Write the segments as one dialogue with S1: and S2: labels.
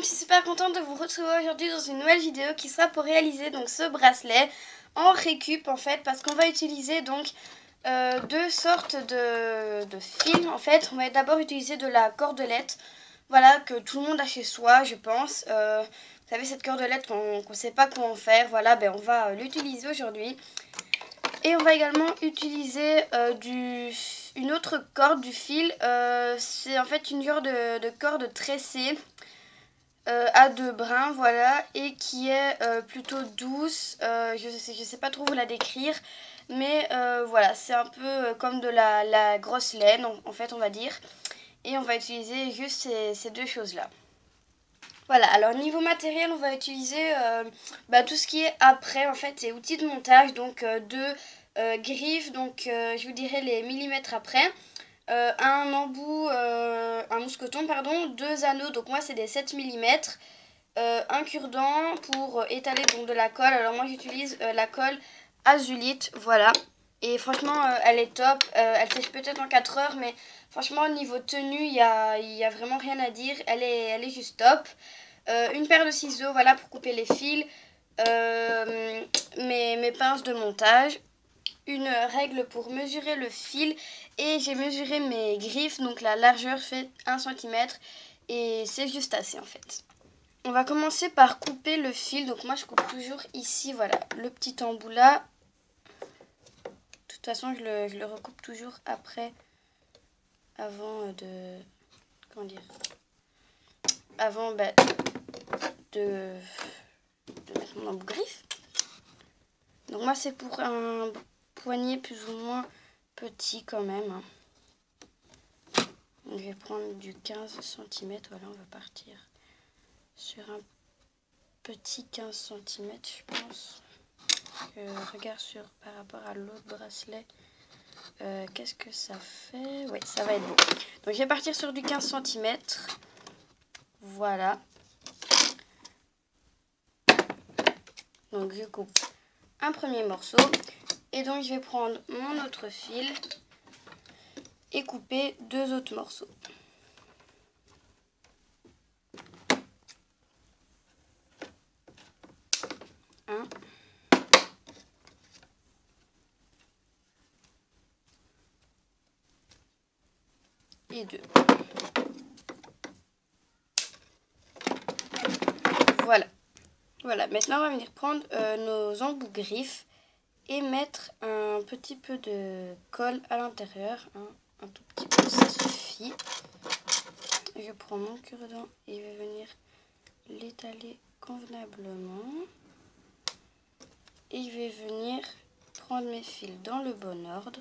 S1: je suis super contente de vous retrouver aujourd'hui dans une nouvelle vidéo qui sera pour réaliser donc ce bracelet en récup en fait, parce qu'on va utiliser donc deux sortes de fils en fait. On va d'abord utiliser de la cordelette, voilà, que tout le monde a chez soi je pense. Vous savez, cette cordelette qu'on ne sait pas quoi en faire, voilà, ben on va l'utiliser aujourd'hui. Et on va également utiliser une autre corde du fil, c'est en fait une genre de corde tressée à deux brins, voilà, et qui est plutôt douce. Je sais pas trop vous la décrire, mais voilà, c'est un peu comme de la grosse laine en fait, on va dire. Et on va utiliser juste ces deux choses là. Voilà, alors niveau matériel, on va utiliser tout ce qui est après en fait, et outils de montage, donc deux griffes, donc je vous dirai les millimètres après, un embout, un mousqueton pardon, deux anneaux, donc moi c'est des 7 mm, un cure-dent pour étaler donc de la colle. Alors moi j'utilise la colle Azulite, voilà, et franchement elle est top, elle sèche peut-être en 4 heures, mais franchement au niveau tenue il y a vraiment rien à dire, elle est juste top. Une paire de ciseaux, voilà, pour couper les fils, mes pinces de montage, une règle pour mesurer le fil, et j'ai mesuré mes griffes, donc la largeur fait 1 cm et c'est juste assez en fait. On va commencer par couper le fil, donc moi je coupe toujours ici, voilà, le petit embout là. De toute façon je le recoupe toujours après, avant de, comment dire, avant de mettre mon embout griffe. Donc moi c'est pour un poignet plus ou moins petit quand même. Donc je vais prendre du 15 cm, voilà, on va partir sur un petit 15 cm je pense. Je regarde par rapport à l'autre bracelet, qu'est-ce que ça fait? Oui, ça va être bon. Donc je vais partir sur du 15 cm. Voilà. Donc je coupe un premier morceau. Et donc je vais prendre mon autre fil et couper deux autres morceaux. Un. Et deux. Voilà. Voilà, maintenant on va venir prendre nos embouts griffes et mettre un petit peu de colle à l'intérieur, hein, un tout petit peu, ça suffit. Je prends mon cure-dent et je vais venir l'étaler convenablement. Et je vais venir prendre mes fils dans le bon ordre.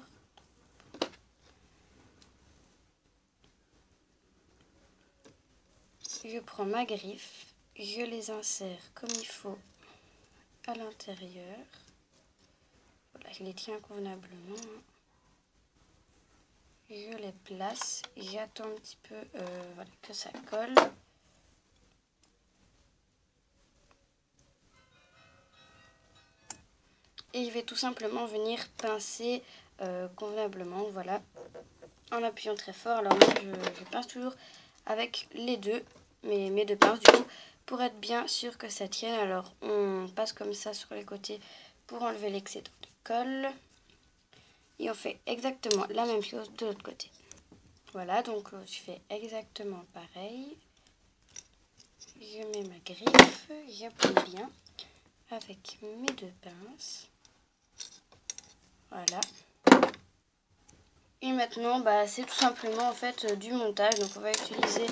S1: Je prends ma griffe, je les insère comme il faut à l'intérieur. Voilà, je les tiens convenablement. Je les place, j'attends un petit peu voilà, que ça colle. Et je vais tout simplement venir pincer convenablement, voilà, en appuyant très fort. Alors moi je pince toujours avec les deux, mes deux pinces du coup, pour être bien sûr que ça tienne. Alors on passe comme ça sur les côtés pour enlever l'excédent de colle. Et on fait exactement la même chose de l'autre côté. Voilà, donc je fais exactement pareil. Je mets ma griffe, j'appuie bien avec mes deux pinces. Voilà. Et maintenant, c'est tout simplement en fait du montage. Donc on va utiliser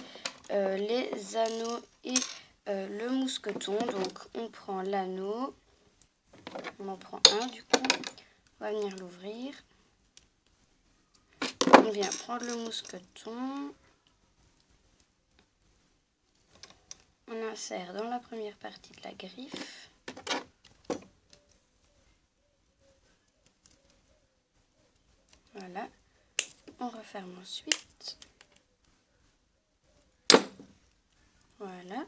S1: les anneaux et le mousqueton. Donc on prend l'anneau, on en prend un du coup, on va venir l'ouvrir. On vient prendre le mousqueton, on insère dans la première partie de la griffe. Voilà, on referme ensuite. Voilà.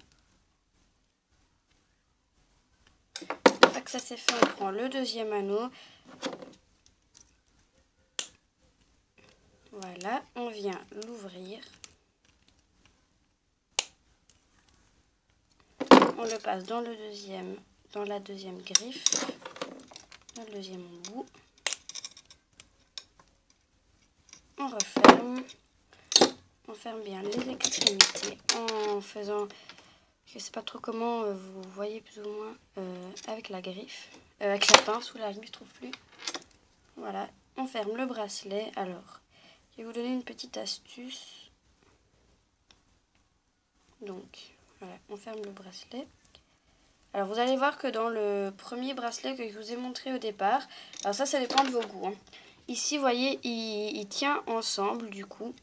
S1: Une fois que ça c'est fait, on prend le deuxième anneau. Voilà, on vient l'ouvrir. on le passe dans le deuxième, dans la deuxième griffe, dans le deuxième bout. On referme. On ferme bien les extrémités en faisant, je sais pas trop comment vous voyez plus ou moins avec la griffe, avec la pince ou la griffe, je trouve plus. Voilà, on ferme le bracelet. Alors, je vais vous donner une petite astuce. Donc, voilà, on ferme le bracelet. Alors, vous allez voir que dans le premier bracelet que je vous ai montré au départ, alors ça dépend de vos goûts, hein. Ici, vous voyez, il tient ensemble du coup.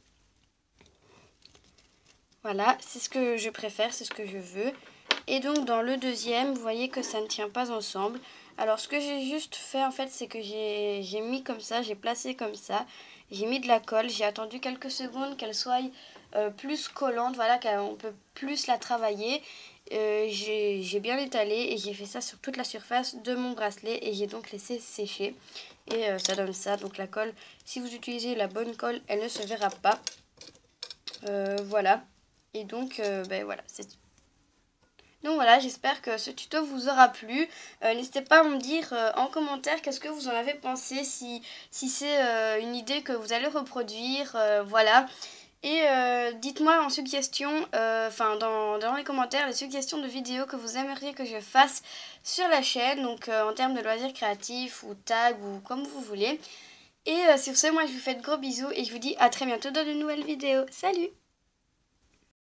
S1: Voilà, c'est ce que je préfère, c'est ce que je veux. Et donc dans le deuxième, vous voyez que ça ne tient pas ensemble. Alors ce que j'ai juste fait en fait, c'est que j'ai mis comme ça, j'ai placé comme ça. J'ai mis de la colle, j'ai attendu quelques secondes qu'elle soit plus collante, voilà, qu'on peut plus la travailler. J'ai bien étalé et j'ai fait ça sur toute la surface de mon bracelet et j'ai donc laissé sécher. Et ça donne ça, donc la colle, si vous utilisez la bonne colle, elle ne se verra pas. Voilà. Et donc, ben voilà, c'est tout. Donc voilà, j'espère que ce tuto vous aura plu. N'hésitez pas à me dire en commentaire qu'est-ce que vous en avez pensé, si c'est une idée que vous allez reproduire, voilà. Et dites-moi en suggestion, dans les commentaires, les suggestions de vidéos que vous aimeriez que je fasse sur la chaîne, donc en termes de loisirs créatifs ou tags ou comme vous voulez. Et sur ce, moi je vous fais de gros bisous et je vous dis à très bientôt dans de nouvelles vidéos. Salut!